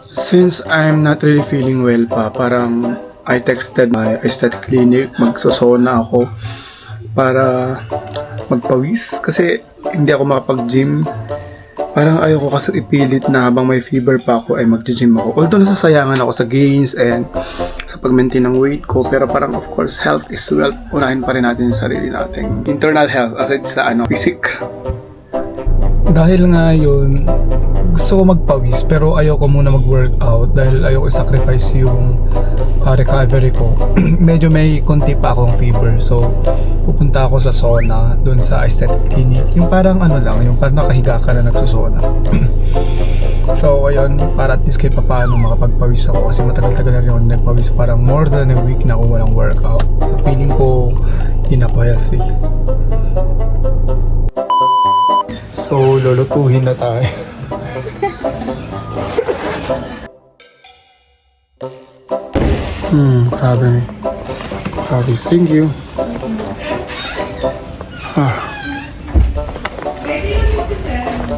Since I'm not really feeling well pa, parang I texted my aesthetic clinic, magsosona ako para magpawis kasi hindi ako makapag-gym. Parang ayoko kasi ipilit na habang may fever pa ako ay mag-gym ako. Although nasasayangan ako sa gains and sa pag-maintain ng weight ko, pero parang of course health is wealth. Unahin pa rin natin yung sarili nating internal health aside sa physique. Dahil nga yun, gusto ko magpawis pero ayoko muna mag-workout dahil ayoko i-sacrifice yung recovery ko. Medyo may konti pa akong fever, so pupunta ako sa sauna doon sa aesthetic clinic. Yung parang yung parang nakahiga ka na nagsusona. So ayun, para at least kahit paano makapagpawis ako kasi matagal-tagal na rin ako nagpawis, parang more than a week na ako walang workout. So feeling ko hindi na ako healthy. So lulutuhin na tayo. Grabe. Thank you.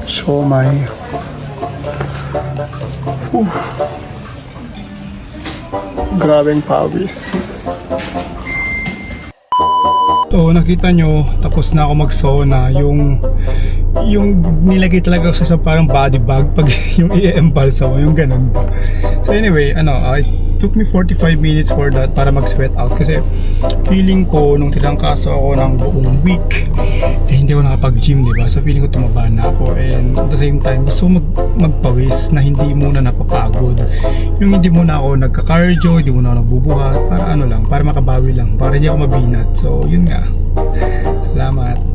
Siomai. Grabeng pawis. So nakita nyo, tapos na ako mag-sauna. Yung nilagay talaga ako sa parang body bag pag yung i-embalsa mo, yung ganun ba. So anyway, it took me 45 minutes for that para mag-sweat out kasi feeling ko nung tinangkaso ako ng buong week hindi ako nakapag-gym, diba? So feeling ko tumaba na ako, and at the same time gusto ko magpawis na hindi muna napapagod. Yung hindi muna ako nagka-cardio, hindi muna ako nagbubuhat, para para makabawi lang, para hindi ako mabinat. So yun nga. Salamat.